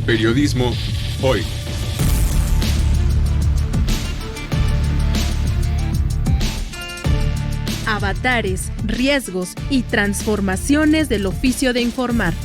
Periodismo hoy. Avatares, riesgos y transformaciones del oficio de informar.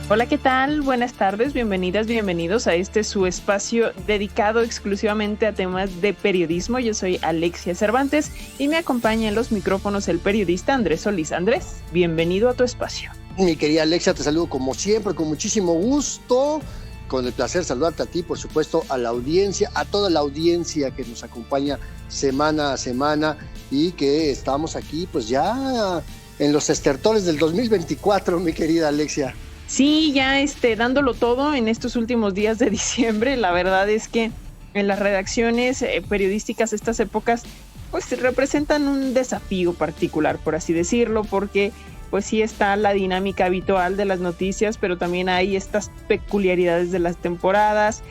Hola, ¿qué tal? Buenas tardes, bienvenidas, bienvenidos a su espacio dedicado exclusivamente a temas de periodismo. Yo soy Alexia Cervantes y me acompaña en los micrófonos el periodista Andrés Solís. Andrés, bienvenido a tu espacio. Mi querida Alexia, te saludo como siempre, con muchísimo gusto, con el placer saludarte a ti, por supuesto, a la audiencia, a toda la audiencia que nos acompaña semana a semana y que estamos aquí pues ya en los estertores del 2024, mi querida Alexia. Sí, ya dándolo todo en estos últimos días de diciembre. La verdad es que en las redacciones periodísticas estas épocas pues representan un desafío particular, por así decirlo, porque pues sí está la dinámica habitual de las noticias, pero también hay estas peculiaridades de las temporadas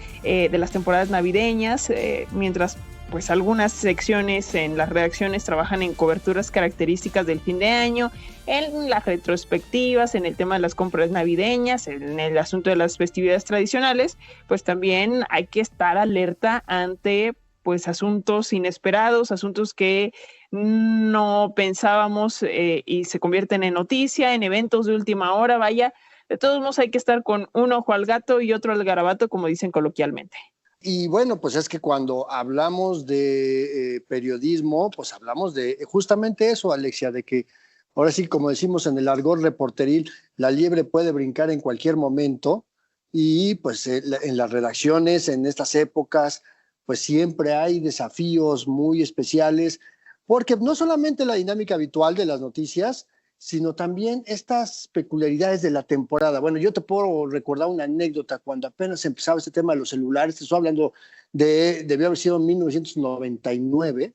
navideñas, mientras pues algunas secciones en las redacciones trabajan en coberturas características del fin de año, en las retrospectivas, en el tema de las compras navideñas, en el asunto de las festividades tradicionales, pues también hay que estar alerta ante pues asuntos inesperados, asuntos que no pensábamos y se convierten en noticia, en eventos de última hora, vaya. De todos modos hay que estar con un ojo al gato y otro al garabato, como dicen coloquialmente. Y bueno, pues es que cuando hablamos de periodismo, pues hablamos de justamente eso, Alexia, de que ahora sí, como decimos en el argot reporteril, la liebre puede brincar en cualquier momento y pues en las redacciones, en estas épocas, pues siempre hay desafíos muy especiales, porque no solamente la dinámica habitual de las noticias, sino también estas peculiaridades de la temporada. Bueno, yo te puedo recordar una anécdota cuando apenas empezaba este tema de los celulares, te estoy hablando debió haber sido en 1999,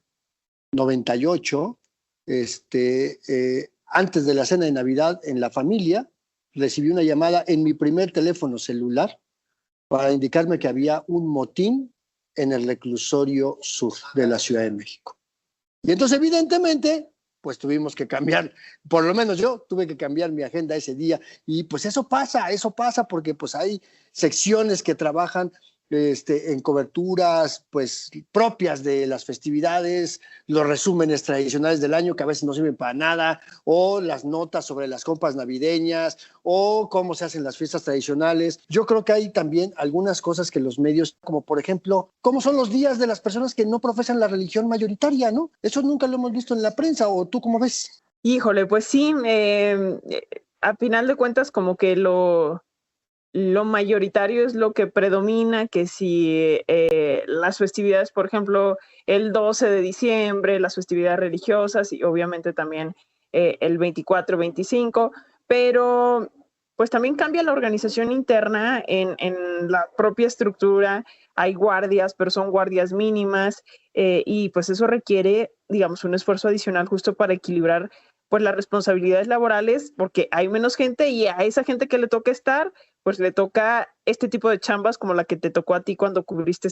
98, antes de la cena de Navidad en la familia, recibí una llamada en mi primer teléfono celular para indicarme que había un motín en el reclusorio sur de la Ciudad de México. Y entonces, evidentemente, pues tuvimos que cambiar, por lo menos yo tuve que cambiar mi agenda ese día. Y pues eso pasa porque pues hay secciones que trabajan en coberturas pues propias de las festividades, los resúmenes tradicionales del año que a veces no sirven para nada, o las notas sobre las compras navideñas, o cómo se hacen las fiestas tradicionales. Yo creo que hay también algunas cosas que los medios, como por ejemplo, cómo son los días de las personas que no profesan la religión mayoritaria, ¿no? Eso nunca lo hemos visto en la prensa, ¿o tú cómo ves? Híjole, pues sí, a final de cuentas como que lo mayoritario es lo que predomina, que si las festividades, por ejemplo, el 12 de diciembre, las festividades religiosas y obviamente también el 24, 25, pero pues también cambia la organización interna en la propia estructura. Hay guardias, pero son guardias mínimas y pues eso requiere, digamos, un esfuerzo adicional justo para equilibrar pues las responsabilidades laborales, porque hay menos gente y a esa gente que le toca estar, pues le toca este tipo de chambas como la que te tocó a ti cuando cubriste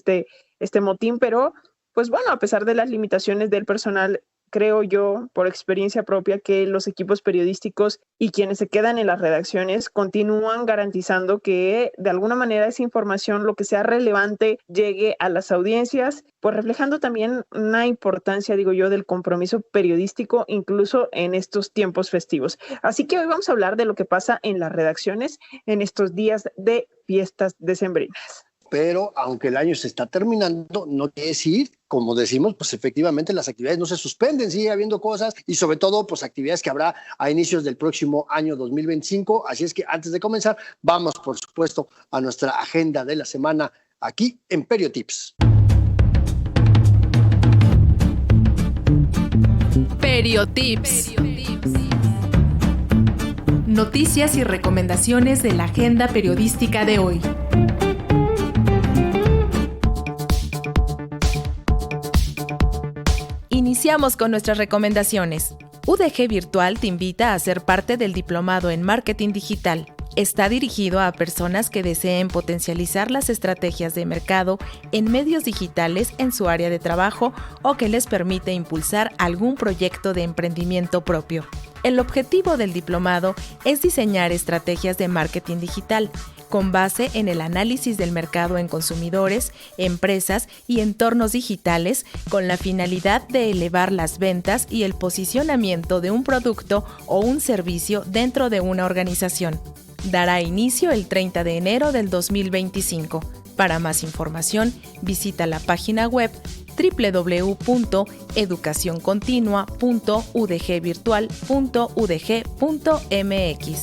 este motín, pero pues bueno, a pesar de las limitaciones del personal, creo yo, por experiencia propia, que los equipos periodísticos y quienes se quedan en las redacciones continúan garantizando que de alguna manera esa información, lo que sea relevante, llegue a las audiencias, pues reflejando también una importancia, digo yo, del compromiso periodístico, incluso en estos tiempos festivos. Así que hoy vamos a hablar de lo que pasa en las redacciones en estos días de fiestas decembrinas. Pero aunque el año se está terminando, no quiere decir, como decimos, pues efectivamente las actividades no se suspenden, sigue habiendo cosas y sobre todo pues actividades que habrá a inicios del próximo año 2025. Así es que antes de comenzar, vamos por supuesto a nuestra agenda de la semana aquí en Periotips. Periotips. Noticias y recomendaciones de la agenda periodística de hoy. Iniciamos con nuestras recomendaciones. UDG Virtual te invita a ser parte del Diplomado en Marketing Digital, Está dirigido a personas que deseen potencializar las estrategias de mercado en medios digitales en su área de trabajo o que les permite impulsar algún proyecto de emprendimiento propio. El objetivo del diplomado es diseñar estrategias de marketing digital con base en el análisis del mercado en consumidores, empresas y entornos digitales con la finalidad de elevar las ventas y el posicionamiento de un producto o un servicio dentro de una organización. Dará inicio el 30 de enero del 2025. Para más información, visita la página web www.educacioncontinua.udgvirtual.udg.mx.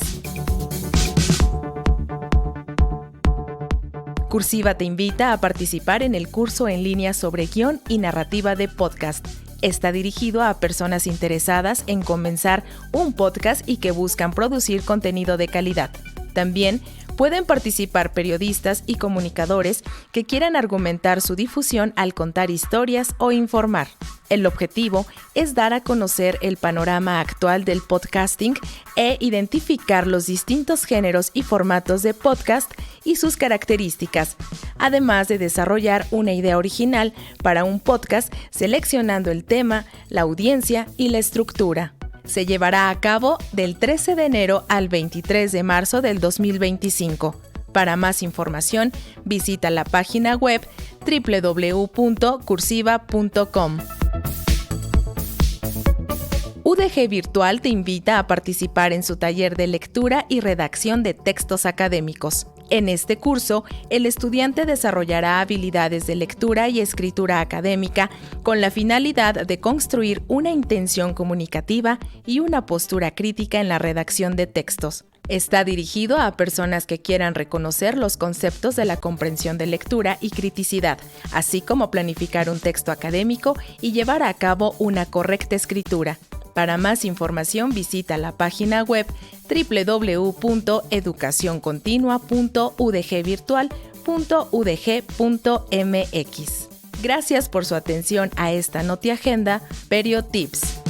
Cursiva te invita a participar en el curso en línea sobre guión y narrativa de podcast. Está dirigido a personas interesadas en comenzar un podcast y que buscan producir contenido de calidad. También pueden participar periodistas y comunicadores que quieran argumentar su difusión al contar historias o informar. El objetivo es dar a conocer el panorama actual del podcasting e identificar los distintos géneros y formatos de podcast y sus características, además de desarrollar una idea original para un podcast seleccionando el tema, la audiencia y la estructura. Se llevará a cabo del 13 de enero al 23 de marzo del 2025. Para más información, visita la página web www.cursiva.com. UDG Virtual te invita a participar en su taller de lectura y redacción de textos académicos. En este curso, el estudiante desarrollará habilidades de lectura y escritura académica con la finalidad de construir una intención comunicativa y una postura crítica en la redacción de textos. Está dirigido a personas que quieran reconocer los conceptos de la comprensión de lectura y criticidad, así como planificar un texto académico y llevar a cabo una correcta escritura. Para más información visita la página web www.educacioncontinua.udgvirtual.udg.mx. Gracias por su atención a esta NotiAgenda PerioTips.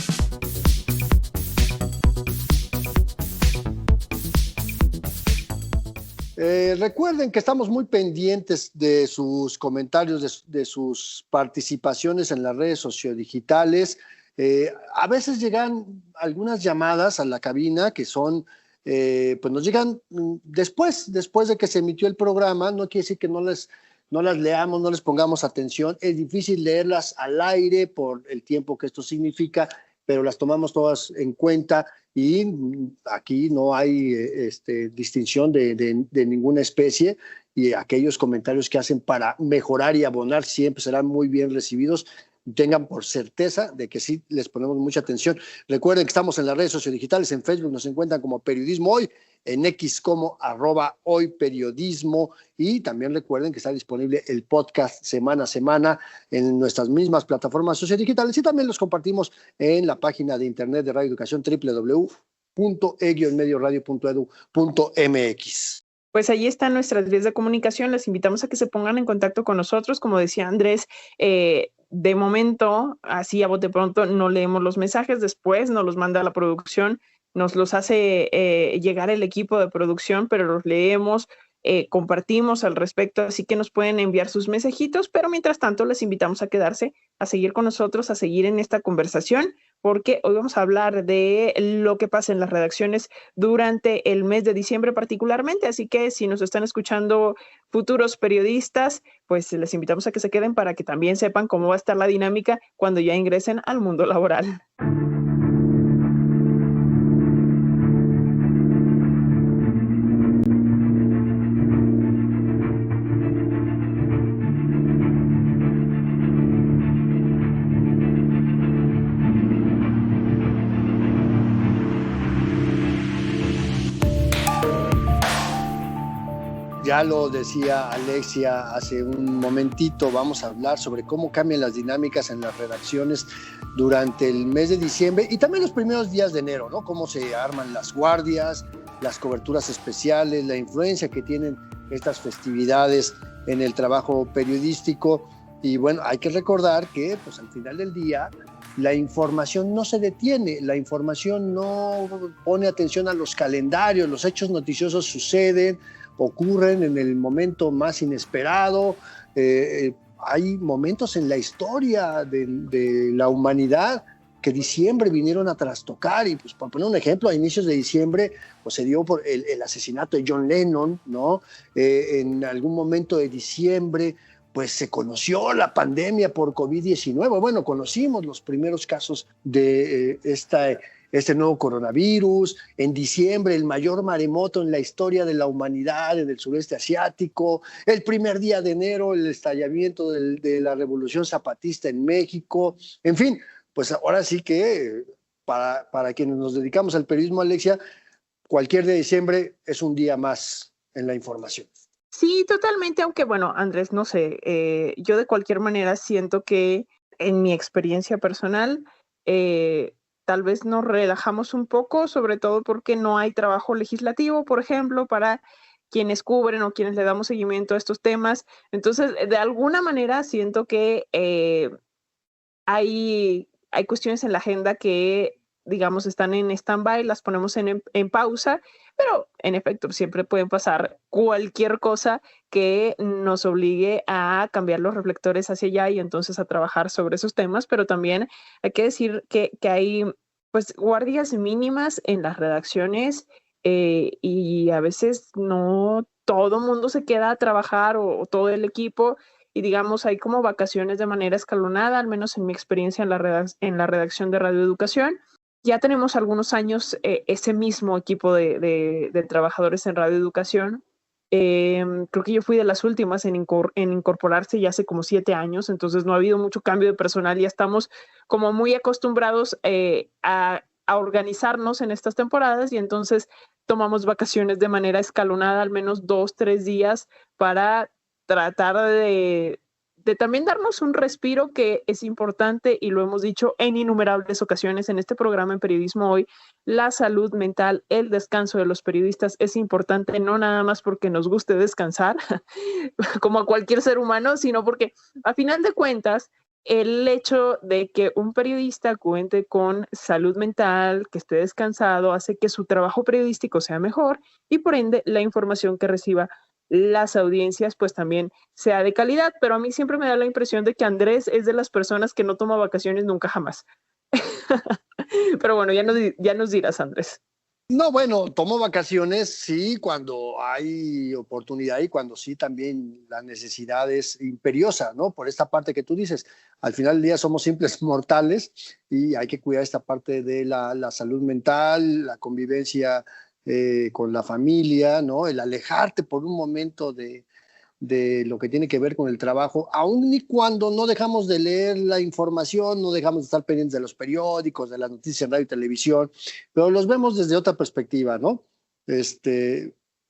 Recuerden que estamos muy pendientes de sus comentarios, de sus participaciones en las redes sociodigitales. A veces llegan algunas llamadas a la cabina que son, pues nos llegan después de que se emitió el programa. No quiere decir que no las leamos, no les pongamos atención. Es difícil leerlas al aire por el tiempo que esto significa, pero las tomamos todas en cuenta y aquí no hay distinción de ninguna especie, y aquellos comentarios que hacen para mejorar y abonar siempre serán muy bien recibidos. Tengan por certeza de que sí les ponemos mucha atención. Recuerden que estamos en las redes sociodigitales. En Facebook nos encuentran como Periodismo Hoy, en X como @hoyperiodismo, y también recuerden que está disponible el podcast semana a semana en nuestras mismas plataformas sociodigitales, y también los compartimos en la página de internet de Radio Educación, www.e-medioradio.edu.mx. Pues ahí están nuestras vías de comunicación. Les invitamos a que se pongan en contacto con nosotros. Como decía Andrés, de momento, así a bote pronto, no leemos los mensajes. Después nos los manda la producción, nos los hace llegar el equipo de producción, pero los leemos, compartimos al respecto, así que nos pueden enviar sus mensajitos, pero mientras tanto les invitamos a quedarse, a seguir con nosotros, a seguir en esta conversación, porque hoy vamos a hablar de lo que pasa en las redacciones durante el mes de diciembre particularmente, así que si nos están escuchando futuros periodistas, pues les invitamos a que se queden para que también sepan cómo va a estar la dinámica cuando ya ingresen al mundo laboral. Ya lo decía Alexia hace un momentito, vamos a hablar sobre cómo cambian las dinámicas en las redacciones durante el mes de diciembre y también los primeros días de enero, ¿no? Cómo se arman las guardias, las coberturas especiales, la influencia que tienen estas festividades en el trabajo periodístico. Y bueno, hay que recordar que pues al final del día la información no se detiene, la información no pone atención a los calendarios, los hechos noticiosos suceden, ocurren en el momento más inesperado. Hay momentos en la historia de la humanidad que diciembre vinieron a trastocar, y pues por poner un ejemplo, a inicios de diciembre pues se dio por el asesinato de John Lennon, ¿no? En algún momento de diciembre pues se conoció la pandemia por COVID-19. Bueno, conocimos los primeros casos de este nuevo coronavirus. En diciembre, el mayor maremoto en la historia de la humanidad en el sureste asiático. El primer día de enero, el estallamiento de la Revolución Zapatista en México. En fin, pues ahora sí que para quienes nos dedicamos al periodismo, Alexia, cualquier día de diciembre es un día más en la información. Sí, totalmente, aunque bueno, Andrés, no sé, yo de cualquier manera siento que en mi experiencia personal, tal vez nos relajamos un poco, sobre todo porque no hay trabajo legislativo, por ejemplo, para quienes cubren o quienes le damos seguimiento a estos temas. Entonces, de alguna manera siento que hay cuestiones en la agenda que, digamos, están en stand-by, las ponemos en pausa, pero en efecto siempre pueden pasar cualquier cosa que nos obligue a cambiar los reflectores hacia allá y entonces a trabajar sobre esos temas, pero también hay que decir que hay pues guardias mínimas en las redacciones, y a veces no todo mundo se queda a trabajar o todo el equipo, y digamos hay como vacaciones de manera escalonada, al menos en mi experiencia en la redacción de Radio Educación. Ya tenemos algunos años ese mismo equipo de trabajadores en Radio Educación. Creo que yo fui de las últimas en incorporarse ya hace como 7 años, entonces no ha habido mucho cambio de personal, ya estamos como muy acostumbrados a organizarnos en estas temporadas, y entonces tomamos vacaciones de manera escalonada, al menos 2, 3 días, para tratar de también darnos un respiro, que es importante y lo hemos dicho en innumerables ocasiones en este programa en Periodismo Hoy. La salud mental, el descanso de los periodistas es importante, no nada más porque nos guste descansar como a cualquier ser humano, sino porque a final de cuentas el hecho de que un periodista cuente con salud mental, que esté descansado, hace que su trabajo periodístico sea mejor y por ende la información que reciba las audiencias pues también sea de calidad. Pero a mí siempre me da la impresión de que Andrés es de las personas que no toma vacaciones nunca jamás. Pero bueno, ya nos dirás, Andrés. No, bueno, tomo vacaciones, sí, cuando hay oportunidad y cuando sí también la necesidad es imperiosa, ¿no? Por esta parte que tú dices, al final del día somos simples mortales y hay que cuidar esta parte de la salud mental, la convivencia con la familia, ¿no? El alejarte por un momento de lo que tiene que ver con el trabajo, aun y cuando no dejamos de leer la información, no dejamos de estar pendientes de los periódicos, de las noticias en radio y televisión, pero los vemos desde otra perspectiva, ¿no?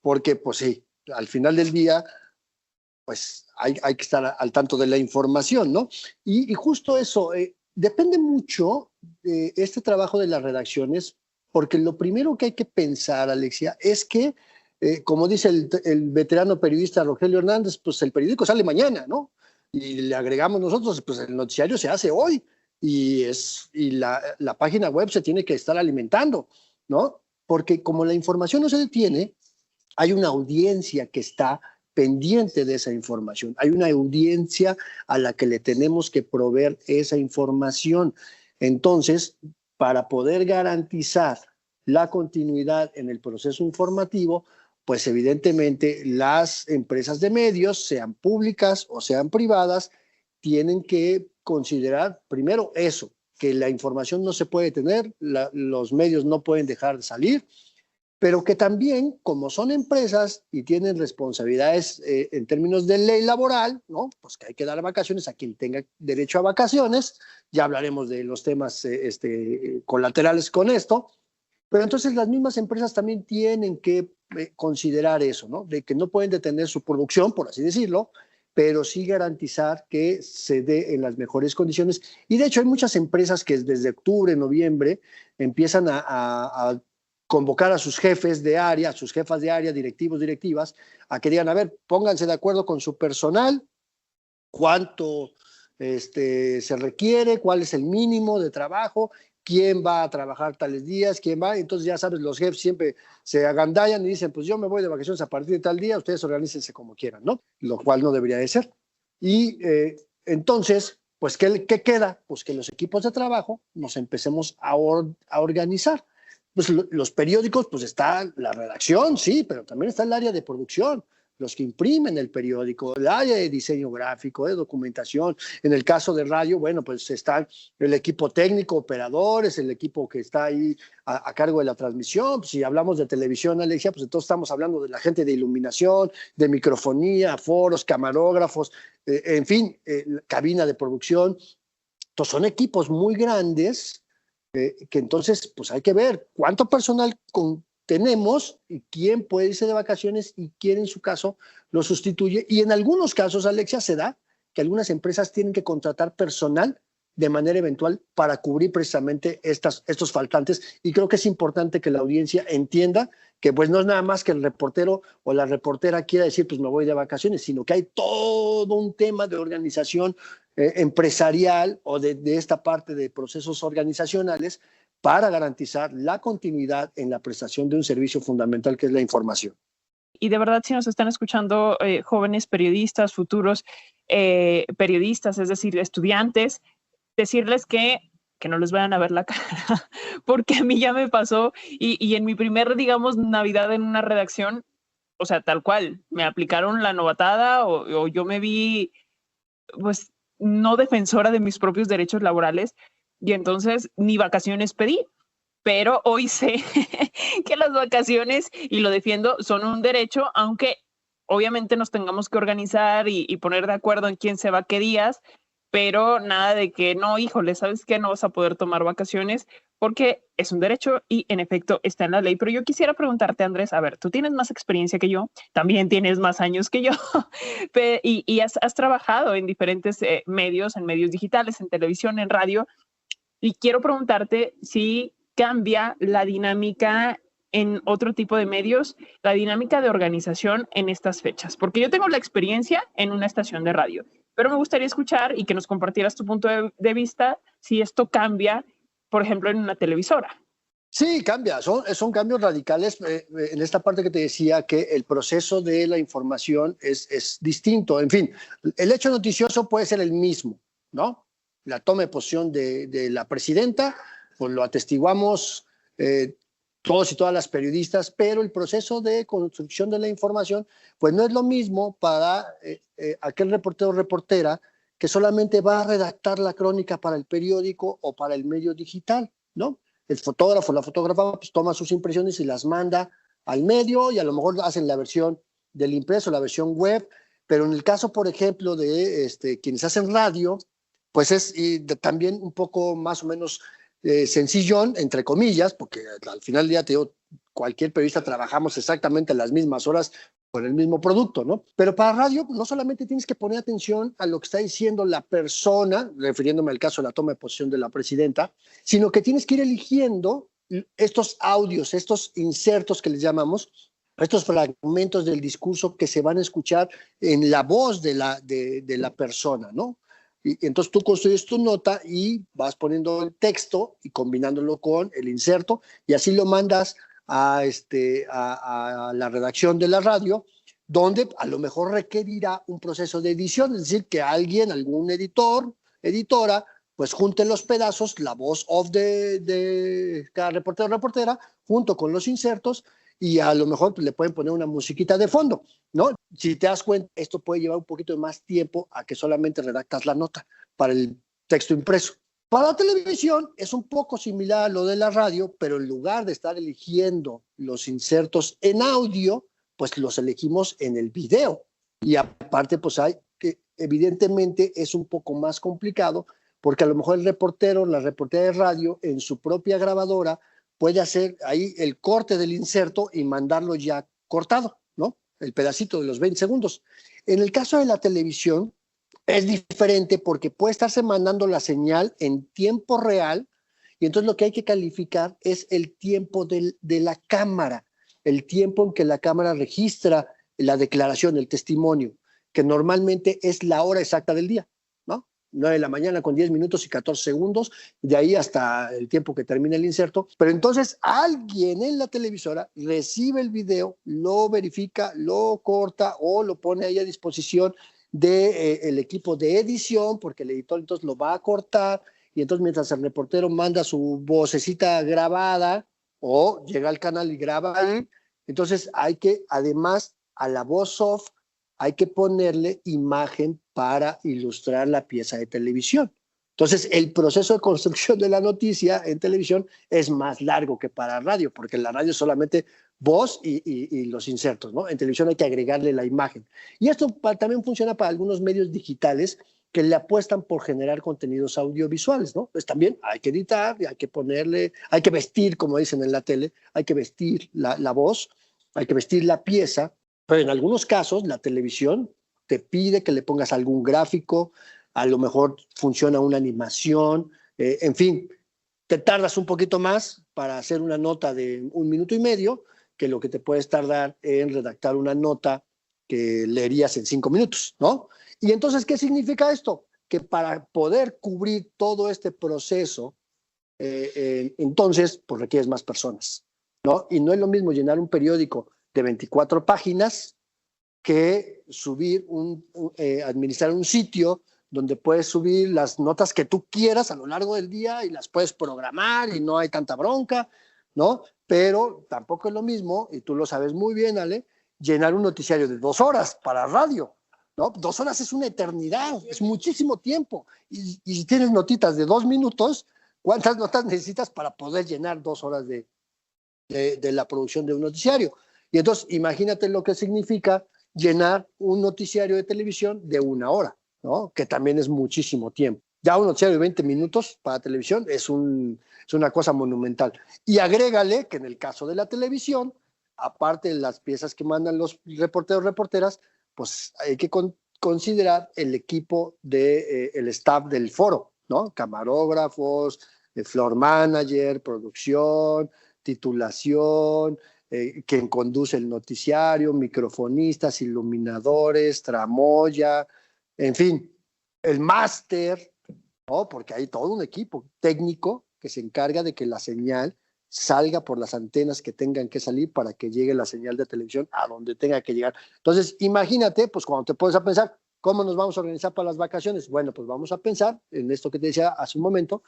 Porque, pues sí, al final del día, pues hay que estar al tanto de la información, ¿no? Y justo eso, depende mucho de este trabajo de las redacciones, porque lo primero que hay que pensar, Alexia, es que como dice el veterano periodista Rogelio Hernández, pues el periódico sale mañana, ¿no? Y le agregamos nosotros, pues el noticiario se hace hoy y la página web se tiene que estar alimentando, ¿no? Porque como la información no se detiene, hay una audiencia que está pendiente de esa información, hay una audiencia a la que le tenemos que proveer esa información. Entonces, para poder garantizar la continuidad en el proceso informativo, pues evidentemente las empresas de medios, sean públicas o sean privadas, tienen que considerar primero eso, que la información no se puede tener, los medios no pueden dejar de salir, pero que también, como son empresas y tienen responsabilidades en términos de ley laboral, ¿no? Pues que hay que dar vacaciones a quien tenga derecho a vacaciones, ya hablaremos de los temas colaterales con esto, pero entonces las mismas empresas también tienen que considerar eso, ¿no? De que no pueden detener su producción, por así decirlo, pero sí garantizar que se dé en las mejores condiciones. Y de hecho hay muchas empresas que desde octubre, noviembre, empiezan a convocar a sus jefes de área, a sus jefas de área, directivos, directivas, a que digan, a ver, pónganse de acuerdo con su personal, cuánto se requiere, cuál es el mínimo de trabajo, quién va a trabajar tales días, quién va. Entonces, ya sabes, los jefes siempre se agandallan y dicen, pues yo me voy de vacaciones a partir de tal día, ustedes organícense como quieran, ¿no? Lo cual no debería de ser. Y entonces, pues, ¿qué queda? Pues que los equipos de trabajo nos empecemos a organizar. Pues los periódicos, pues está la redacción, sí, pero también está el área de producción, los que imprimen el periódico, el área de diseño gráfico, de documentación. En el caso de radio, bueno, pues está el equipo técnico, operadores, el equipo que está ahí a cargo de la transmisión. Pues si hablamos de televisión, Alexia, pues entonces estamos hablando de la gente de iluminación, de microfonía, foros, camarógrafos, en fin, cabina de producción. Entonces son equipos muy grandes que entonces pues hay que ver cuánto personal tenemos y quién puede irse de vacaciones y quién en su caso lo sustituye. Y en algunos casos, Alexia, se da que algunas empresas tienen que contratar personal de manera eventual para cubrir precisamente estos faltantes. Y creo que es importante que la audiencia entienda que pues no es nada más que el reportero o la reportera quiera decir pues me voy de vacaciones, sino que hay todo un tema de organización empresarial o de esta parte de procesos organizacionales para garantizar la continuidad en la prestación de un servicio fundamental que es la información. Y de verdad, si nos están escuchando jóvenes periodistas, futuros periodistas, es decir, estudiantes, decirles que no les vayan a ver la cara, porque a mí ya me pasó y en mi primer, digamos, Navidad en una redacción, o sea, tal cual, me aplicaron la novatada o yo me vi, pues, no defensora de mis propios derechos laborales y entonces ni vacaciones pedí. Pero hoy sé que las vacaciones, y lo defiendo, son un derecho, aunque obviamente nos tengamos que organizar y poner de acuerdo en quién se va qué días, pero nada de que no, híjole, ¿sabes qué? No vas a poder tomar vacaciones porque es un derecho y en efecto está en la ley. Pero yo quisiera preguntarte, Andrés, a ver, tú tienes más experiencia que yo, también tienes más años que yo y has trabajado en diferentes medios, en medios digitales, en televisión, en radio, y quiero preguntarte si cambia la dinámica en otro tipo de medios, la dinámica de organización en estas fechas, porque yo tengo la experiencia en una estación de radio, pero me gustaría escuchar y que nos compartieras tu punto de vista si esto cambia, por ejemplo, en una televisora. Sí, cambia, son cambios radicales en esta parte que te decía que el proceso de la información es distinto. En fin, el hecho noticioso puede ser el mismo, ¿no? La toma de posición de la presidenta, pues lo atestiguamos todos y todas las periodistas, pero el proceso de construcción de la información, pues no es lo mismo para aquel reportero o reportera que solamente va a redactar la crónica para el periódico o para el medio digital, ¿no? El fotógrafo o la fotógrafa pues toma sus impresiones y las manda al medio y a lo mejor hacen la versión del impreso, la versión web, pero en el caso, por ejemplo, de quienes hacen radio, pues es también un poco más o menos sencillón, entre comillas, porque al final del día te digo, cualquier periodista trabajamos exactamente las mismas horas con el mismo producto, ¿no? Pero para radio no solamente tienes que poner atención a lo que está diciendo la persona, refiriéndome al caso de la toma de posición de la presidenta, sino que tienes que ir eligiendo estos audios, estos insertos que les llamamos, estos fragmentos del discurso que se van a escuchar en la voz de la persona, ¿no? Y entonces tú construyes tu nota y vas poniendo el texto y combinándolo con el inserto y así lo mandas a la redacción de la radio, donde a lo mejor requerirá un proceso de edición, es decir, que alguien, algún editor, editora, pues junte los pedazos, la voz off de cada reportero o reportera, junto con los insertos, y a lo mejor pues, le pueden poner una musiquita de fondo, ¿no? Si te das cuenta, esto puede llevar un poquito de más tiempo a que solamente redactas la nota para el texto impreso. Para la televisión es un poco similar a lo de la radio, pero en lugar de estar eligiendo los insertos en audio, pues los elegimos en el video. Y aparte, pues hay que evidentemente es un poco más complicado, porque a lo mejor el reportero, la reportera de radio, en su propia grabadora, puede hacer ahí el corte del inserto y mandarlo ya cortado, ¿no? El pedacito de los 20 segundos. En el caso de la televisión, es diferente porque puede estarse mandando la señal en tiempo real y entonces lo que hay que calificar es el tiempo de la cámara, el tiempo en que la cámara registra la declaración, el testimonio, que normalmente es la hora exacta del día, ¿no? 9 de la mañana con 10 minutos y 14 segundos, de ahí hasta el tiempo que termine el inserto. Pero entonces alguien en la televisora recibe el video, lo verifica, lo corta o lo pone ahí a disposición del equipo de edición, porque el editor entonces lo va a cortar, y entonces mientras el reportero manda su vocecita grabada o llega al canal y graba ahí, entonces hay que, además, a la voz off, hay que ponerle imagen para ilustrar la pieza de televisión. Entonces, el proceso de construcción de la noticia en televisión es más largo que para radio, porque en la radio es solamente voz y los insertos, ¿no? En televisión hay que agregarle la imagen. Y esto también funciona para algunos medios digitales que le apuestan por generar contenidos audiovisuales, ¿no? Pues también hay que editar, hay que ponerle, hay que vestir, como dicen en la tele, hay que vestir la voz, hay que vestir la pieza, pero en algunos casos la televisión te pide que le pongas algún gráfico, a lo mejor funciona una animación, en fin, te tardas un poquito más para hacer una nota de 1 minuto y medio que lo que te puedes tardar en redactar una nota que leerías en 5 minutos, ¿no? Y entonces, ¿qué significa esto? Que para poder cubrir todo este proceso, entonces, pues requieres más personas, ¿no? Y no es lo mismo llenar un periódico de 24 páginas que administrar un sitio donde puedes subir las notas que tú quieras a lo largo del día y las puedes programar y no hay tanta bronca, ¿no? Pero tampoco es lo mismo, y tú lo sabes muy bien, Ale, llenar un noticiario de 2 horas para radio, ¿no? 2 horas es una eternidad, es muchísimo tiempo. Y si tienes notitas de 2 minutos, ¿cuántas notas necesitas para poder llenar 2 horas de la producción de un noticiario? Y entonces, imagínate lo que significa llenar un noticiario de televisión de 1 hora, ¿no? Que también es muchísimo tiempo. Ya un noticiario de 20 minutos para televisión es una cosa monumental. Y agrégale que en el caso de la televisión, aparte de las piezas que mandan los reporteros, reporteras, pues hay que considerar el equipo el staff del foro, ¿no? Camarógrafos, floor manager, producción, titulación, quien conduce el noticiario, microfonistas, iluminadores, tramoya, en fin, el máster, ¿no? Porque hay todo un equipo técnico que se encarga de que la señal salga por las antenas que tengan que salir para que llegue la señal de televisión a donde tenga que llegar. Entonces, imagínate, pues cuando te pones a pensar, ¿cómo nos vamos a organizar para las vacaciones? Bueno, pues vamos a pensar en esto que te decía hace un momento,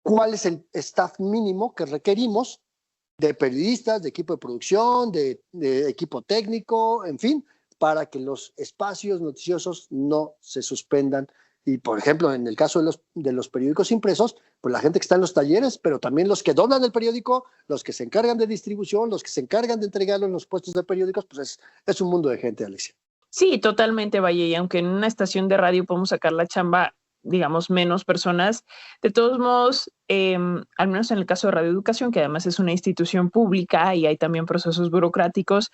¿cuál es el staff mínimo que requerimos de periodistas, de equipo de producción, de equipo técnico, en fin, para que los espacios noticiosos no se suspendan? Y, por ejemplo, en el caso de los periódicos impresos, pues la gente que está en los talleres, pero también los que donan el periódico, los que se encargan de distribución, los que se encargan de entregarlo en los puestos de periódicos, pues es un mundo de gente, Alicia. Sí, totalmente, Valle. Y aunque en una estación de radio podemos sacar la chamba, digamos, menos personas, de todos modos, al menos en el caso de Radio Educación, que además es una institución pública y hay también procesos burocráticos,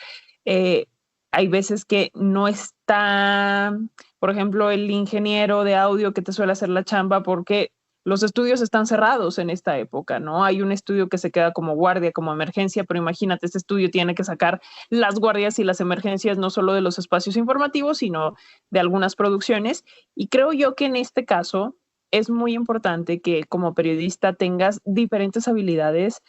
hay veces que no está, por ejemplo, el ingeniero de audio que te suele hacer la chamba porque los estudios están cerrados en esta época, ¿no? Hay un estudio que se queda como guardia, como emergencia, pero imagínate, este estudio tiene que sacar las guardias y las emergencias no solo de los espacios informativos, sino de algunas producciones. Y creo yo que en este caso es muy importante que como periodista tengas diferentes habilidades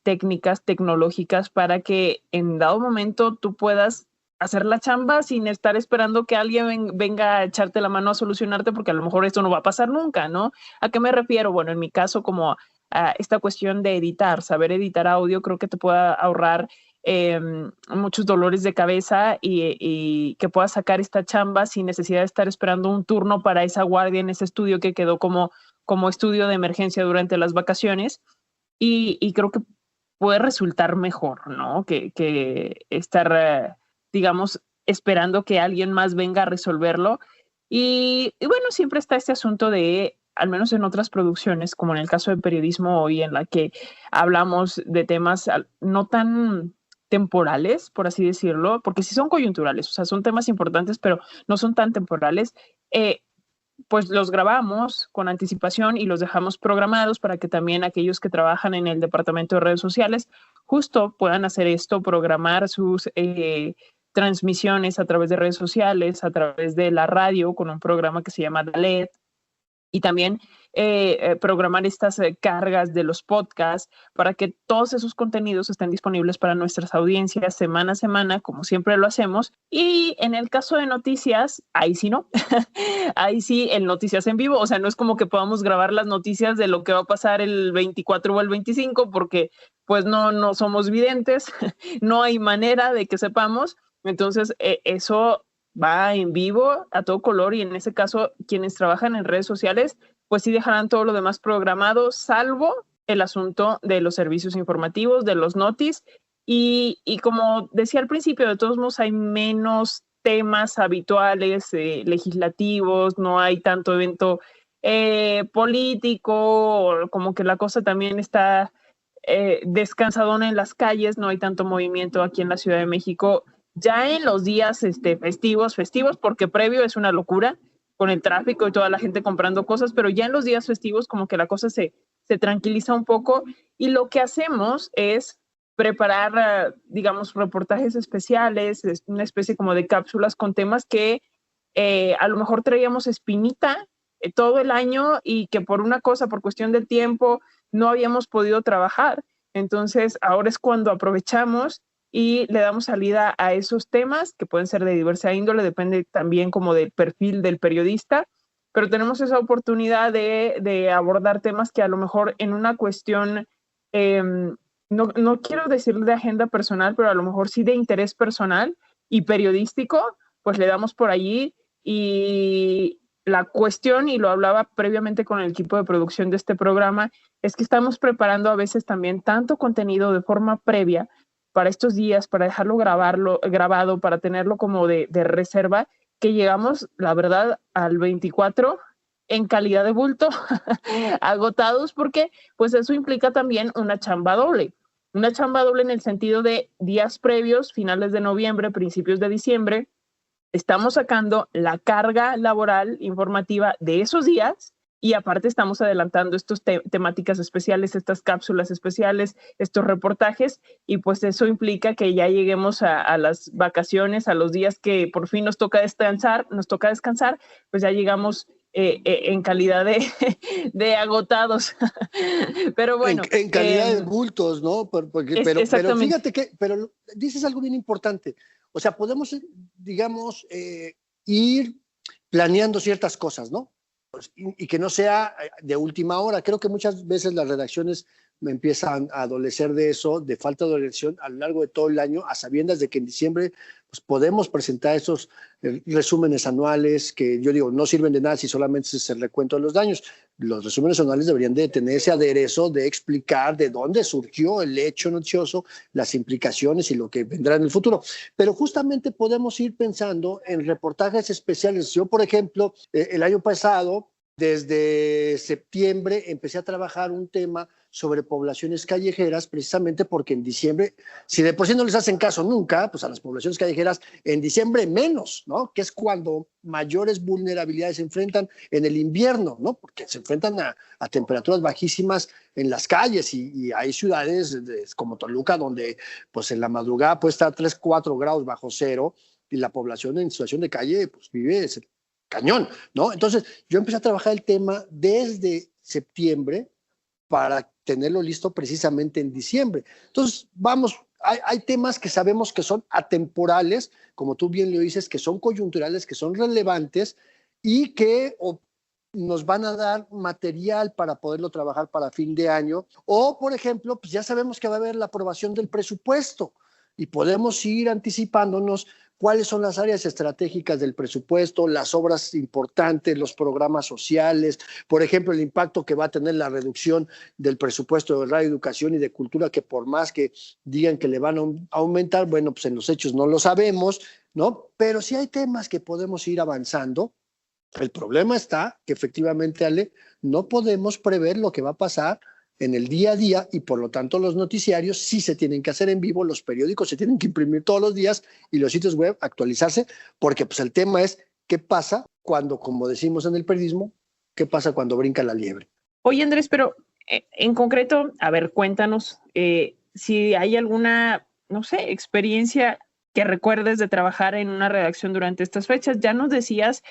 técnicas, tecnológicas, para que en dado momento tú puedas hacer la chamba sin estar esperando que alguien venga a echarte la mano a solucionarte, porque a lo mejor esto no va a pasar nunca, ¿no? ¿A qué me refiero? Bueno, en mi caso, como a esta cuestión de editar, saber editar audio, creo que te puede ahorrar muchos dolores de cabeza y que puedas sacar esta chamba sin necesidad de estar esperando un turno para esa guardia en ese estudio que quedó como estudio de emergencia durante las vacaciones. Y creo que puede resultar mejor, ¿no? Que estar, digamos, esperando que alguien más venga a resolverlo. Y bueno, siempre está este asunto de, al menos en otras producciones, como en el caso de periodismo hoy, en la que hablamos de temas no tan temporales, por así decirlo, porque sí son coyunturales, o sea, son temas importantes, pero no son tan temporales. Pues los grabamos con anticipación y los dejamos programados para que también aquellos que trabajan en el departamento de redes sociales justo puedan hacer esto, programar sus transmisiones a través de redes sociales, a través de la radio, con un programa que se llama DALED, y también programar estas cargas de los podcasts para que todos esos contenidos estén disponibles para nuestras audiencias semana a semana, como siempre lo hacemos. Y en el caso de noticias, ahí sí no, ahí sí el noticias en vivo, o sea, no es como que podamos grabar las noticias de lo que va a pasar el 24 o el 25, porque pues no somos videntes, no hay manera de que sepamos. Entonces, eso va en vivo a todo color, y en ese caso, quienes trabajan en redes sociales, pues sí dejarán todo lo demás programado, salvo el asunto de los servicios informativos, de los notis. Y como decía al principio, de todos modos hay menos temas habituales legislativos, no hay tanto evento político, como que la cosa también está descansadona en las calles, no hay tanto movimiento aquí en la Ciudad de México. Ya en los días festivos, porque previo es una locura con el tráfico y toda la gente comprando cosas, pero ya en los días festivos como que la cosa se tranquiliza un poco, y lo que hacemos es preparar, digamos, reportajes especiales, una especie como de cápsulas con temas que a lo mejor traíamos espinita todo el año y que por una cosa, por cuestión de tiempo, no habíamos podido trabajar. Entonces, ahora es cuando aprovechamos y le damos salida a esos temas que pueden ser de diversa índole, depende también como del perfil del periodista, pero tenemos esa oportunidad de abordar temas que a lo mejor en una cuestión, no quiero decir de agenda personal, pero a lo mejor sí de interés personal y periodístico, pues le damos por allí. Y la cuestión, y lo hablaba previamente con el equipo de producción de este programa, es que estamos preparando a veces también tanto contenido de forma previa para estos días, para dejarlo grabado, para tenerlo como de reserva, que llegamos, la verdad, al 24 en calidad de bulto, agotados, porque pues eso implica también una chamba doble en el sentido de días previos, finales de noviembre, principios de diciembre, estamos sacando la carga laboral informativa de esos días, y aparte estamos adelantando estos temáticas especiales, estas cápsulas especiales, estos reportajes, y pues eso implica que ya lleguemos a las vacaciones, a los días que por fin nos toca descansar, pues ya llegamos en calidad de agotados. Pero bueno. En calidad de bultos, ¿no? Pero fíjate pero dices algo bien importante. O sea, podemos, digamos, ir planeando ciertas cosas, ¿no? Y que no sea de última hora. Creo que muchas veces las redacciones me empiezan a adolecer de eso, de falta de dirección a lo largo de todo el año, a sabiendas de que en diciembre pues, podemos presentar esos resúmenes anuales que yo digo no sirven de nada si solamente es el recuento de los daños. Los resúmenes anuales deberían de tener ese aderezo de explicar de dónde surgió el hecho noticioso, las implicaciones y lo que vendrá en el futuro. Pero justamente podemos ir pensando en reportajes especiales. Yo, por ejemplo, el año pasado, desde septiembre, empecé a trabajar un tema sobre poblaciones callejeras, precisamente porque en diciembre, si de por sí no les hacen caso nunca, pues a las poblaciones callejeras, en diciembre menos, ¿no? Que es cuando mayores vulnerabilidades se enfrentan en el invierno, ¿no? Porque se enfrentan a temperaturas bajísimas en las calles y hay ciudades como Toluca donde pues en la madrugada puede estar 3, 4 grados bajo cero y la población en situación de calle pues vive cañón, ¿no? Entonces yo empecé a trabajar el tema desde septiembre para tenerlo listo precisamente en diciembre. Entonces, vamos, hay temas que sabemos que son atemporales, como tú bien lo dices, que son coyunturales, que son relevantes y que nos van a dar material para poderlo trabajar para fin de año. O, por ejemplo, pues ya sabemos que va a haber la aprobación del presupuesto y podemos ir anticipándonos cuáles son las áreas estratégicas del presupuesto, las obras importantes, los programas sociales, por ejemplo, el impacto que va a tener la reducción del presupuesto de radio, educación y de cultura, que por más que digan que le van a aumentar, bueno, pues en los hechos no lo sabemos, ¿no? Pero sí hay temas que podemos ir avanzando. El problema está que efectivamente, Ale, no podemos prever lo que va a pasar en el día a día y por lo tanto los noticiarios sí se tienen que hacer en vivo, los periódicos se tienen que imprimir todos los días y los sitios web actualizarse, porque pues el tema es qué pasa cuando, como decimos en el periodismo, qué pasa cuando brinca la liebre. Oye, Andrés, pero en concreto, a ver, cuéntanos si hay alguna, no sé, experiencia que recuerdes de trabajar en una redacción durante estas fechas. Ya nos decías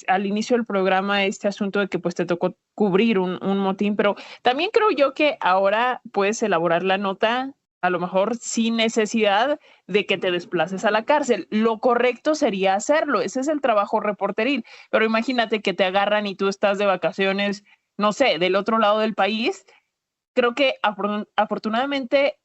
al inicio del programa este asunto de que pues te tocó cubrir un motín, pero también creo yo que ahora puedes elaborar la nota a lo mejor sin necesidad de que te desplaces a la cárcel. Lo correcto sería hacerlo, ese es el trabajo reporteril, pero imagínate que te agarran y tú estás de vacaciones, no sé, del otro lado del país. Creo que afortunadamente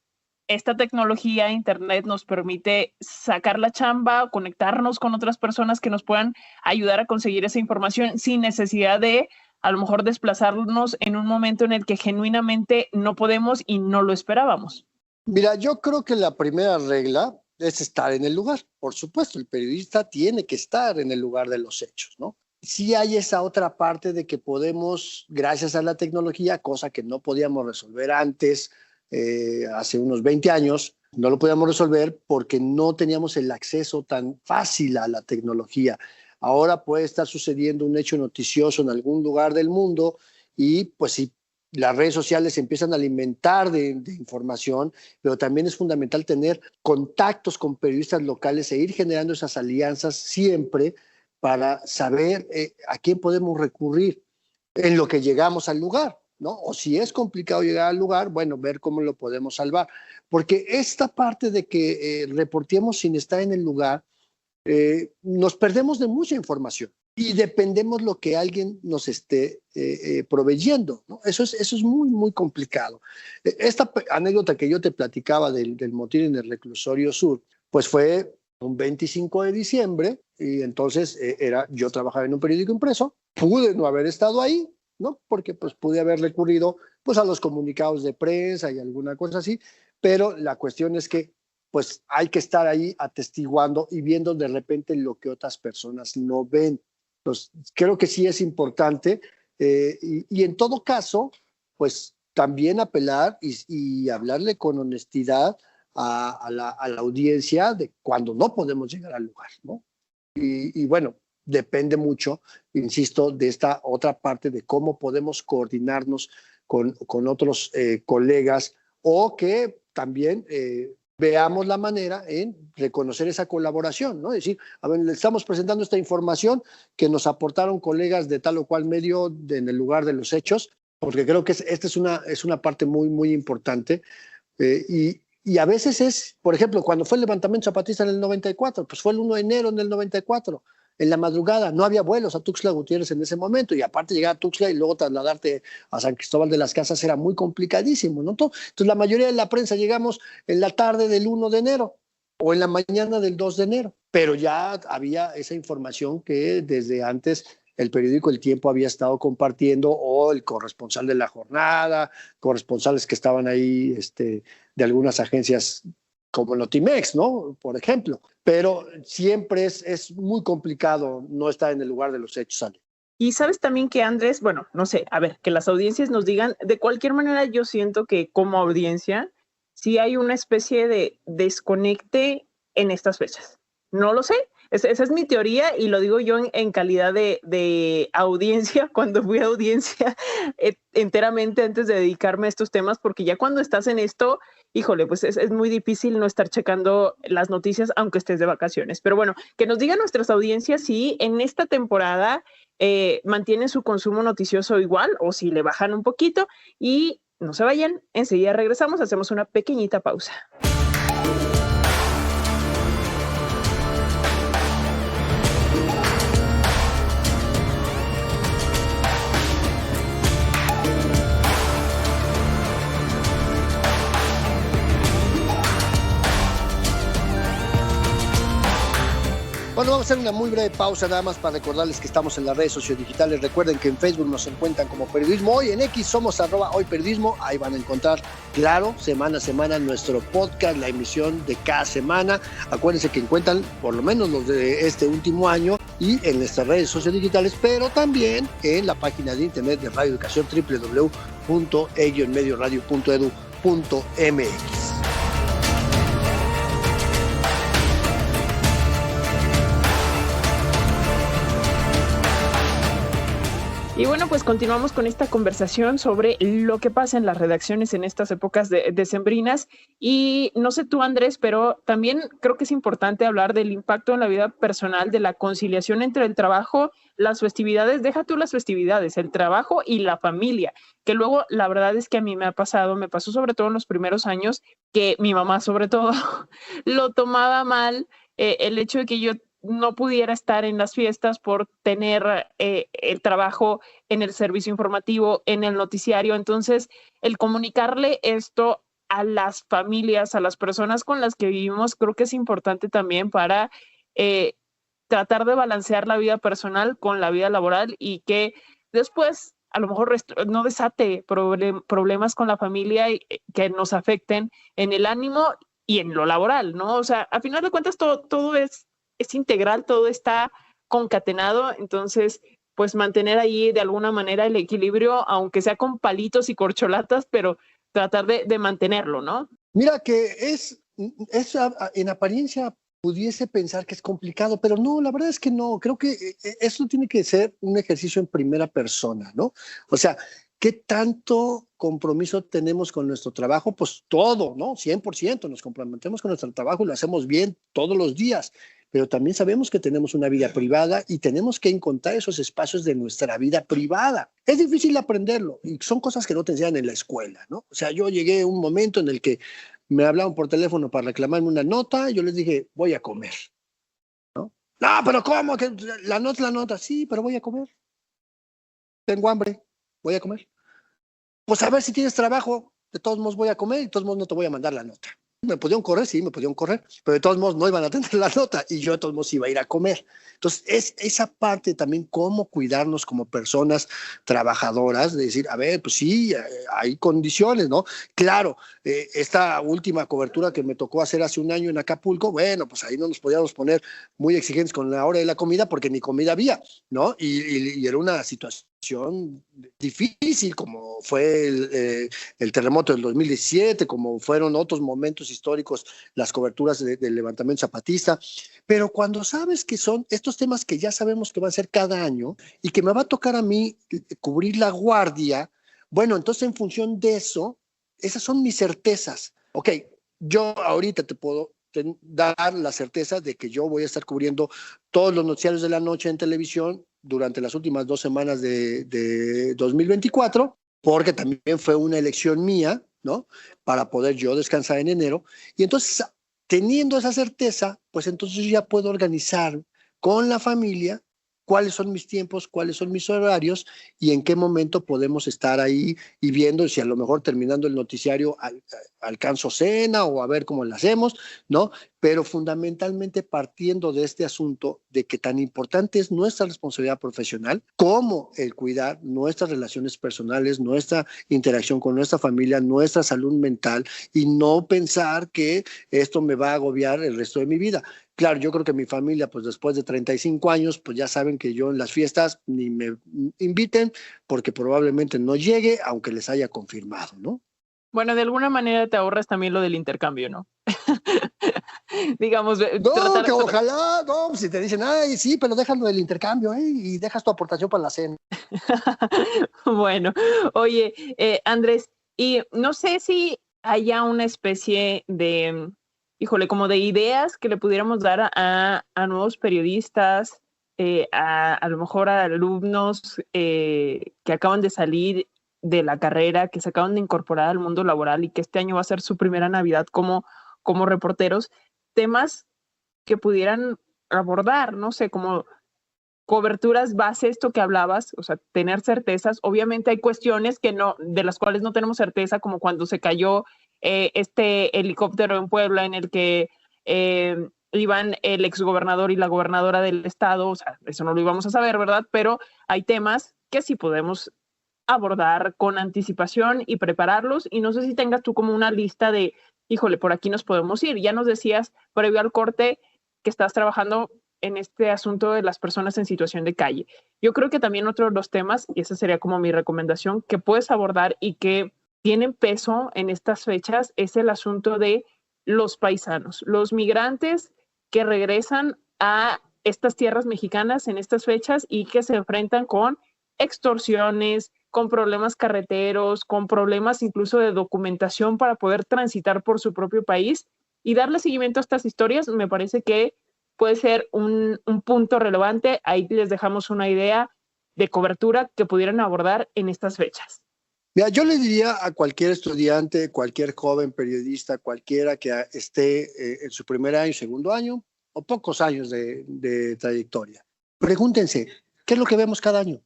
esta tecnología, internet, nos permite sacar la chamba, conectarnos con otras personas que nos puedan ayudar a conseguir esa información sin necesidad de a lo mejor desplazarnos en un momento en el que genuinamente no podemos y no lo esperábamos. Mira, yo creo que la primera regla es estar en el lugar. Por supuesto, el periodista tiene que estar en el lugar de los hechos, ¿no? Sí hay esa otra parte de que podemos, gracias a la tecnología, cosa que no podíamos resolver antes, hace unos 20 años, no lo podíamos resolver porque no teníamos el acceso tan fácil a la tecnología. Ahora puede estar sucediendo un hecho noticioso en algún lugar del mundo y pues sí, las redes sociales se empiezan a alimentar de información, pero también es fundamental tener contactos con periodistas locales e ir generando esas alianzas siempre para saber a quién podemos recurrir en lo que llegamos al lugar, ¿no? O si es complicado llegar al lugar, bueno, ver cómo lo podemos salvar. Porque esta parte de que reportemos sin estar en el lugar, nos perdemos de mucha información. Y dependemos lo que alguien nos esté proveyendo, ¿no? Eso es muy, muy complicado. Esta anécdota que yo te platicaba del motín en el reclusorio sur, pues fue un 25 de diciembre y entonces yo trabajaba en un periódico impreso, pude no haber estado ahí, ¿no? Porque pues pude haber recurrido pues a los comunicados de prensa y alguna cosa así, pero la cuestión es que pues hay que estar ahí atestiguando y viendo de repente lo que otras personas no ven. Entonces, creo que sí es importante y en todo caso, pues también apelar y hablarle con honestidad a la audiencia de cuando no podemos llegar al lugar, ¿no? Y bueno, depende mucho, insisto, de esta otra parte de cómo podemos coordinarnos con otros colegas o que también veamos la manera en reconocer esa colaboración, ¿no? Es decir, a ver, le estamos presentando esta información que nos aportaron colegas de tal o cual medio en el lugar de los hechos, porque creo que esta es una parte muy, muy importante. Y a veces es, por ejemplo, cuando fue el levantamiento zapatista en el 94, pues fue el 1 de enero en el 94, en la madrugada, no había vuelos a Tuxtla Gutiérrez en ese momento, y aparte llegar a Tuxtla y luego trasladarte a San Cristóbal de las Casas era muy complicadísimo, ¿no? Entonces la mayoría de la prensa llegamos en la tarde del 1 de enero o en la mañana del 2 de enero, pero ya había esa información que desde antes el periódico El Tiempo había estado compartiendo, o el corresponsal de La Jornada, corresponsales que estaban ahí de algunas agencias como Notimex, ¿no? Por ejemplo. Pero siempre es muy complicado no estar en el lugar de los hechos, Ale. Y sabes también que, Andrés, bueno, no sé, a ver, que las audiencias nos digan, de cualquier manera yo siento que como audiencia sí hay una especie de desconecte en estas fechas. No lo sé, esa es mi teoría y lo digo yo en calidad de audiencia, cuando fui a audiencia enteramente antes de dedicarme a estos temas, porque ya cuando estás en esto, híjole, pues es muy difícil no estar checando las noticias aunque estés de vacaciones. Pero bueno, que nos digan nuestras audiencias si en esta temporada mantienen su consumo noticioso igual o si le bajan un poquito, y no se vayan, enseguida regresamos, hacemos una pequeñita pausa. Bueno, vamos a hacer una muy breve pausa nada más para recordarles que estamos en las redes sociodigitales. Recuerden que en Facebook nos encuentran como Periodismo Hoy, en X somos @hoyperiodismo. Ahí van a encontrar, claro, semana a semana nuestro podcast, la emisión de cada semana. Acuérdense que encuentran por lo menos los de este último año y en nuestras redes sociodigitales, pero también en la página de internet de Radio Educación, www.e-medioradio.edu.mx. Y Y bueno, pues continuamos con esta conversación sobre lo que pasa en las redacciones en estas épocas decembrinas. Y no sé tú, Andrés, pero también creo que es importante hablar del impacto en la vida personal, de la conciliación entre el trabajo, las festividades, deja tú las festividades, el trabajo y la familia, que luego la verdad es que a mí me pasó sobre todo en los primeros años, que mi mamá sobre todo lo tomaba mal, el hecho de que yo no pudiera estar en las fiestas por tener el trabajo en el servicio informativo, en el noticiario. Entonces, el comunicarle esto a las familias, a las personas con las que vivimos, creo que es importante también para tratar de balancear la vida personal con la vida laboral y que después a lo mejor no desate problemas con la familia que nos afecten en el ánimo y en lo laboral, ¿no? O sea, a final de cuentas todo es integral, todo está concatenado, entonces pues mantener ahí de alguna manera el equilibrio, aunque sea con palitos y corcholatas, pero tratar de mantenerlo, ¿no? Mira que es en apariencia pudiese pensar que es complicado, pero no, la verdad es que no. Creo que eso tiene que ser un ejercicio en primera persona, ¿no? O sea, ¿qué tanto compromiso tenemos con nuestro trabajo? Pues todo, ¿no? 100% nos comprometemos con nuestro trabajo y lo hacemos bien todos los días, pero también sabemos que tenemos una vida privada y tenemos que encontrar esos espacios de nuestra vida privada. Es difícil aprenderlo y son cosas que no te enseñan en la escuela, ¿no? O sea, yo llegué a un momento en el que me hablaban por teléfono para reclamarme una nota y yo les dije, voy a comer, ¿no? No, pero ¿cómo? Que la nota es la nota. Sí, pero voy a comer. Tengo hambre, voy a comer. Pues a ver si tienes trabajo, de todos modos voy a comer y de todos modos no te voy a mandar la nota. Me podían correr, sí, me podían correr, pero de todos modos no iban a tener la nota y yo de todos modos iba a ir a comer. Entonces, es esa parte también, cómo cuidarnos como personas trabajadoras, de decir, a ver, pues sí, hay condiciones, ¿no? Claro, esta última cobertura que me tocó hacer hace un año en Acapulco, bueno, pues ahí no nos podíamos poner muy exigentes con la hora de la comida porque ni comida había, ¿no? Y era una situación difícil, como fue el terremoto del 2017, como fueron otros momentos históricos, las coberturas del levantamiento zapatista, pero cuando sabes que son estos temas que ya sabemos que van a ser cada año y que me va a tocar a mí cubrir la guardia, bueno, entonces en función de eso, esas son mis certezas. Ok, yo ahorita te puedo dar la certeza de que yo voy a estar cubriendo todos los noticiarios de la noche en televisión durante las últimas 2 semanas de 2024, porque también fue una elección mía, ¿no? Para poder yo descansar en enero. Y entonces, teniendo esa certeza, pues entonces yo ya puedo organizar con la familia cuáles son mis tiempos, cuáles son mis horarios y en qué momento podemos estar ahí y viendo si a lo mejor terminando el noticiario alcanzo cena o a ver cómo lo hacemos, ¿no? Pero fundamentalmente partiendo de este asunto de que tan importante es nuestra responsabilidad profesional como el cuidar nuestras relaciones personales, nuestra interacción con nuestra familia, nuestra salud mental y no pensar que esto me va a agobiar el resto de mi vida. Claro, yo creo que mi familia, pues después de 35 años, pues ya saben que yo en las fiestas ni me inviten porque probablemente no llegue, aunque les haya confirmado, ¿no? Bueno, de alguna manera te ahorras también lo del intercambio, ¿no? Digamos, no, que ojalá, no, si te dicen, ay, sí, pero déjalo del intercambio, y dejas tu aportación para la cena. Bueno, oye, Andrés, y no sé si haya una especie de, híjole, como de ideas que le pudiéramos dar a nuevos periodistas, a lo mejor a alumnos que acaban de salir de la carrera, que se acaban de incorporar al mundo laboral y que este año va a ser su primera Navidad como reporteros, temas que pudieran abordar, no sé, como coberturas base, esto que hablabas, o sea, tener certezas. Obviamente hay cuestiones de las cuales no tenemos certeza, como cuando se cayó este helicóptero en Puebla en el que iban el exgobernador y la gobernadora del estado, o sea, eso no lo íbamos a saber, ¿verdad? Pero hay temas que sí podemos abordar con anticipación y prepararlos, y no sé si tengas tú como una lista de, híjole, por aquí nos podemos ir. Ya nos decías previo al corte que estás trabajando en este asunto de las personas en situación de calle. Yo creo que también otro de los temas, y esa sería como mi recomendación, que puedes abordar y que tienen peso en estas fechas, es el asunto de los paisanos, los migrantes que regresan a estas tierras mexicanas en estas fechas y que se enfrentan con extorsiones, con problemas carreteros, con problemas incluso de documentación para poder transitar por su propio país, y darle seguimiento a estas historias me parece que puede ser un punto relevante. Ahí les dejamos una idea de cobertura que pudieran abordar en estas fechas. Mira, yo le diría a cualquier estudiante, cualquier joven periodista, cualquiera que esté en su primer año, segundo año o pocos años de trayectoria, pregúntense, ¿qué es lo que vemos cada año?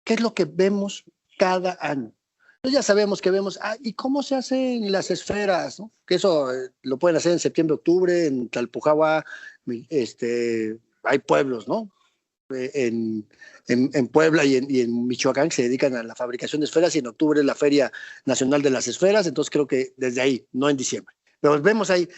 ¿Qué es lo que vemos cada año? Entonces ya sabemos que vemos, ¿y cómo se hacen las esferas? ¿No? Que eso lo pueden hacer en septiembre, octubre, en Tlalpujahua, hay pueblos, ¿no? En Puebla y en Michoacán que se dedican a la fabricación de esferas, y en octubre es la Feria Nacional de las Esferas, entonces creo que desde ahí, no en diciembre. Pero vemos ahí,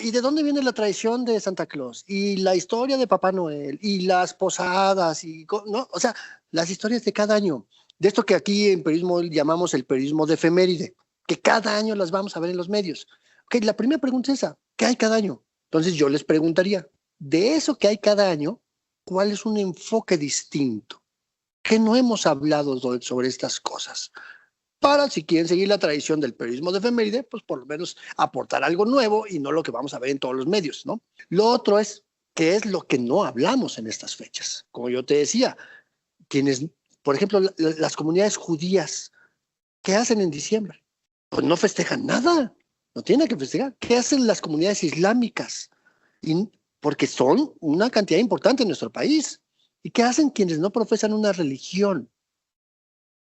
¿y de dónde viene la tradición de Santa Claus? Y la historia de Papá Noel, y las posadas, ¿no? O sea, las historias de cada año, de esto que aquí en periodismo llamamos el periodismo de efeméride, que cada año las vamos a ver en los medios. Okay, la primera pregunta es esa, ¿qué hay cada año? Entonces yo les preguntaría, de eso que hay cada año, ¿cuál es un enfoque distinto? ¿Qué no hemos hablado sobre estas cosas? Para, si quieren seguir la tradición del periodismo de efeméride, pues por lo menos aportar algo nuevo y no lo que vamos a ver en todos los medios, ¿no? Lo otro es, ¿qué es lo que no hablamos en estas fechas? Como yo te decía, quienes, por ejemplo, las comunidades judías, ¿qué hacen en diciembre? Pues no festejan nada, no tienen que festejar. ¿Qué hacen las comunidades islámicas? Porque son una cantidad importante en nuestro país. ¿Y qué hacen quienes no profesan una religión?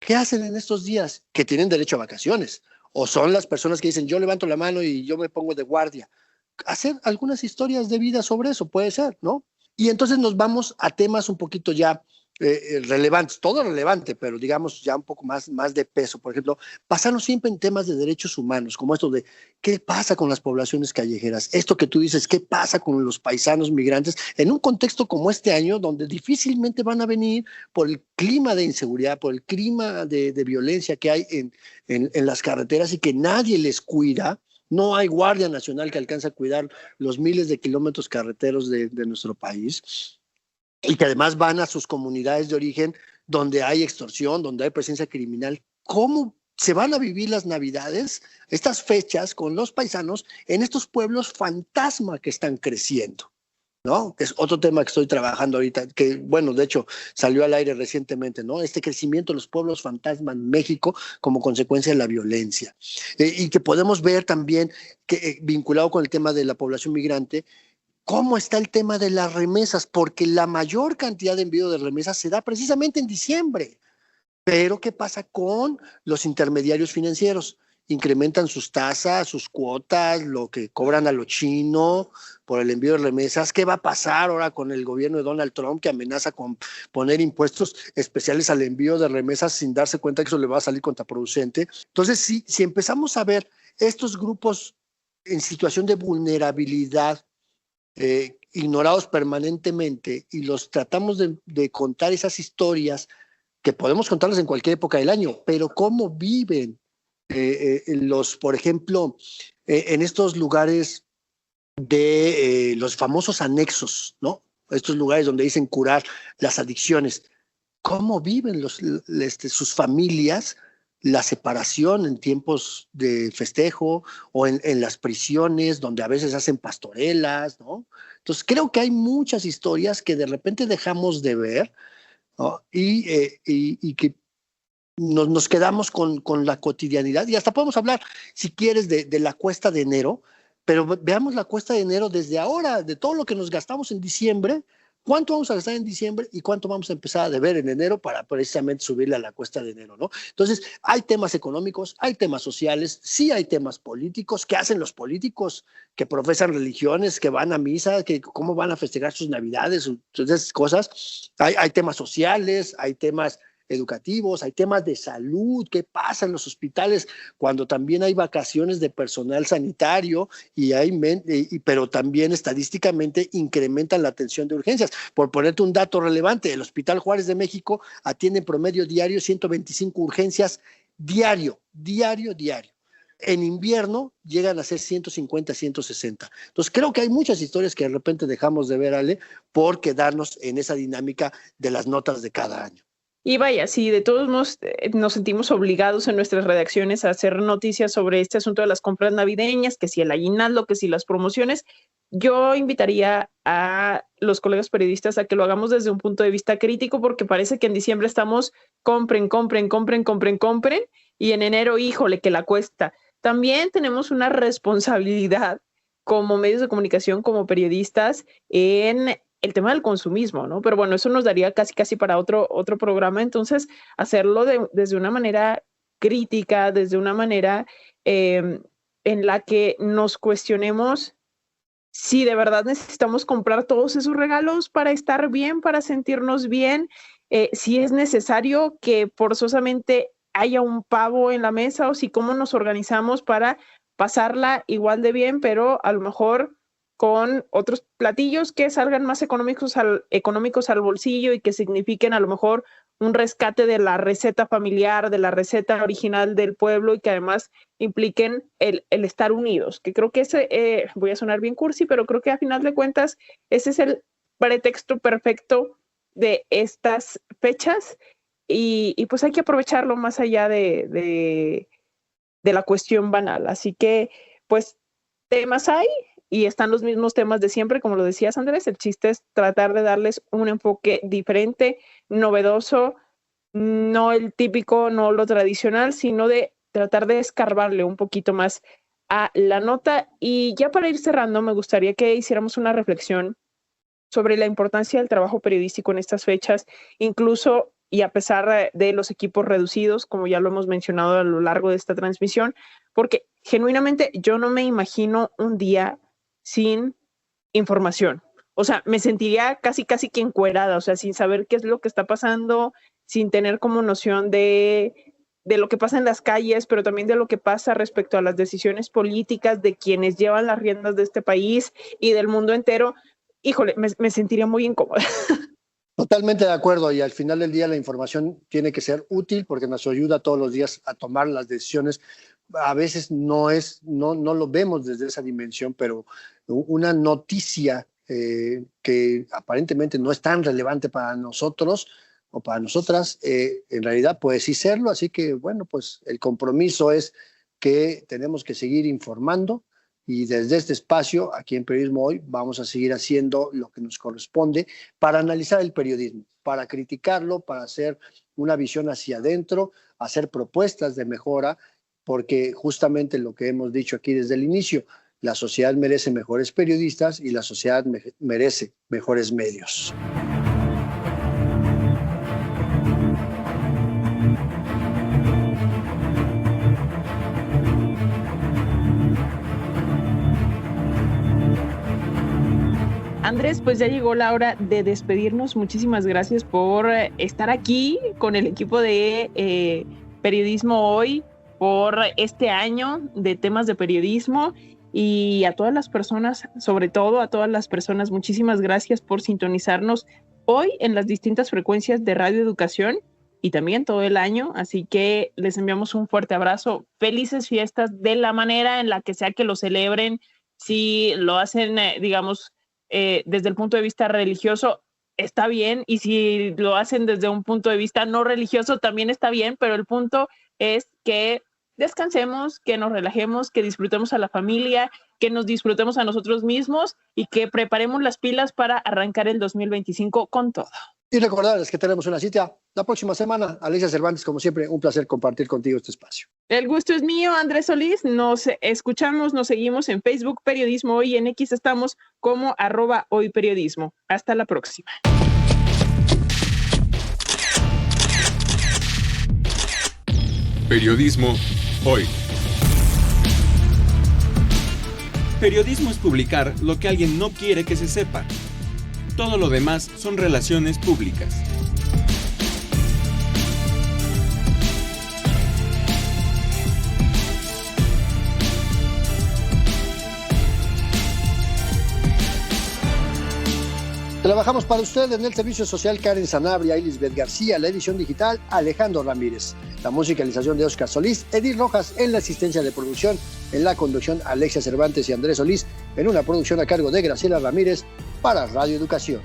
¿Qué hacen en estos días? Que tienen derecho a vacaciones. O son las personas que dicen, yo levanto la mano y yo me pongo de guardia. Hacer algunas historias de vida sobre eso, puede ser, ¿no? Y entonces nos vamos a temas un poquito ya relevantes, todo relevante, pero digamos ya un poco más de peso. Por ejemplo, pasarnos siempre en temas de derechos humanos, como esto de qué pasa con las poblaciones callejeras, esto que tú dices, qué pasa con los paisanos migrantes, en un contexto como este año, donde difícilmente van a venir por el clima de inseguridad, por el clima de violencia que hay en las carreteras y que nadie les cuida. No hay Guardia Nacional que alcance a cuidar los miles de kilómetros carreteros de nuestro país, y que además van a sus comunidades de origen donde hay extorsión, donde hay presencia criminal. ¿Cómo se van a vivir las Navidades, estas fechas, con los paisanos en estos pueblos fantasma que están creciendo? ¿No? Es otro tema que estoy trabajando ahorita, que bueno, de hecho salió al aire recientemente, ¿no? Este crecimiento de los pueblos fantasma en México como consecuencia de la violencia. Y que podemos ver también, que vinculado con el tema de la población migrante, cómo está el tema de las remesas, porque la mayor cantidad de envío de remesas se da precisamente en diciembre. Pero ¿qué pasa con los intermediarios financieros? Incrementan sus tasas, sus cuotas, lo que cobran a lo chino por el envío de remesas. ¿Qué va a pasar ahora con el gobierno de Donald Trump, que amenaza con poner impuestos especiales al envío de remesas sin darse cuenta que eso le va a salir contraproducente? Entonces, si empezamos a ver estos grupos en situación de vulnerabilidad, ignorados permanentemente, y los tratamos de contar esas historias que podemos contarlas en cualquier época del año, pero cómo viven por ejemplo, en estos lugares de los famosos anexos, ¿no? Estos lugares donde dicen curar las adicciones. ¿Cómo viven sus familias la separación en tiempos de festejo, o en las prisiones donde a veces hacen pastorelas, ¿no? Entonces creo que hay muchas historias que de repente dejamos de ver, ¿no? Y que nos quedamos con la cotidianidad, y hasta podemos hablar, si quieres, de la cuesta de enero, pero veamos la cuesta de enero desde ahora, de todo lo que nos gastamos en diciembre. ¿Cuánto vamos a gastar en diciembre y cuánto vamos a empezar a deber en enero para precisamente subirle a la cuesta de enero, ¿no? Entonces, hay temas económicos, hay temas sociales, sí hay temas políticos. ¿Qué hacen los políticos que profesan religiones, que van a misa, que cómo van a festejar sus navidades, todas esas cosas? Hay temas sociales, hay temas educativos, hay temas de salud. ¿Qué pasa en los hospitales cuando también hay vacaciones de personal sanitario pero también estadísticamente incrementan la atención de urgencias? Por ponerte un dato relevante, el Hospital Juárez de México atiende en promedio diario 125 urgencias diario. En invierno llegan a ser 150, 160. Entonces creo que hay muchas historias que de repente dejamos de ver, Ale, por quedarnos en esa dinámica de las notas de cada año. Y vaya, si de todos modos nos sentimos obligados en nuestras redacciones a hacer noticias sobre este asunto de las compras navideñas, que si el aguinaldo, que si las promociones, yo invitaría a los colegas periodistas a que lo hagamos desde un punto de vista crítico, porque parece que en diciembre estamos compren, y en enero, híjole, que la cuesta. También tenemos una responsabilidad como medios de comunicación, como periodistas, en el tema del consumismo, ¿no? Pero bueno, eso nos daría casi para otro programa. Entonces, hacerlo desde una manera crítica, desde una manera en la que nos cuestionemos si de verdad necesitamos comprar todos esos regalos para estar bien, para sentirnos bien, si es necesario que forzosamente haya un pavo en la mesa, o si cómo nos organizamos para pasarla igual de bien, pero a lo mejor con otros platillos que salgan más económicos al bolsillo y que signifiquen a lo mejor un rescate de la receta familiar, de la receta original del pueblo, y que además impliquen el estar unidos, que creo que ese, voy a sonar bien cursi, pero creo que a final de cuentas ese es el pretexto perfecto de estas fechas, y pues hay que aprovecharlo más allá de la cuestión banal. Así que pues temas hay, y están los mismos temas de siempre, como lo decías, Andrés. El chiste es tratar de darles un enfoque diferente, novedoso, no el típico, no lo tradicional, sino de tratar de escarbarle un poquito más a la nota. Y ya para ir cerrando, me gustaría que hiciéramos una reflexión sobre la importancia del trabajo periodístico en estas fechas, incluso y a pesar de los equipos reducidos, como ya lo hemos mencionado a lo largo de esta transmisión, porque genuinamente yo no me imagino un día sin información. O sea, me sentiría casi que encuerada, o sea, sin saber qué es lo que está pasando, sin tener como noción de lo que pasa en las calles, pero también de lo que pasa respecto a las decisiones políticas de quienes llevan las riendas de este país y del mundo entero. Híjole, me sentiría muy incómoda. Totalmente de acuerdo, y al final del día la información tiene que ser útil porque nos ayuda todos los días a tomar las decisiones. A veces no lo vemos desde esa dimensión, pero una noticia que aparentemente no es tan relevante para nosotros o para nosotras, en realidad puede sí serlo. Así que bueno, pues el compromiso es que tenemos que seguir informando, y desde este espacio, aquí en Periodismo Hoy, vamos a seguir haciendo lo que nos corresponde para analizar el periodismo, para criticarlo, para hacer una visión hacia adentro, hacer propuestas de mejora, porque justamente lo que hemos dicho aquí desde el inicio, la sociedad merece mejores periodistas y la sociedad merece mejores medios. Andrés, pues ya llegó la hora de despedirnos. Muchísimas gracias por estar aquí con el equipo de Periodismo Hoy, por este año de temas de periodismo, y a todas las personas, sobre todo a todas las personas, muchísimas gracias por sintonizarnos hoy en las distintas frecuencias de Radio Educación y también todo el año. Así que les enviamos un fuerte abrazo, felices fiestas de la manera en la que sea que lo celebren. Si lo hacen, digamos, desde el punto de vista religioso, está bien, y si lo hacen desde un punto de vista no religioso, también está bien, pero el punto es que descansemos, que nos relajemos, que disfrutemos a la familia, que nos disfrutemos a nosotros mismos y que preparemos las pilas para arrancar el 2025 con todo. Y recordarles que tenemos una cita la próxima semana. Alexia Cervantes, como siempre, un placer compartir contigo este espacio. El gusto es mío, Andrés Solís. Nos escuchamos, nos seguimos en Facebook Periodismo Hoy, en X estamos como @hoyperiodismo. Hasta la próxima. Periodismo Hoy. Periodismo es publicar lo que alguien no quiere que se sepa. Todo lo demás son relaciones públicas. Trabajamos para ustedes en el servicio social Karen Sanabria y Lisbeth García, la edición digital Alejandro Ramírez, la musicalización de Oscar Solís, Edith Rojas en la asistencia de producción, en la conducción Alexia Cervantes y Andrés Solís, en una producción a cargo de Graciela Ramírez para Radio Educación.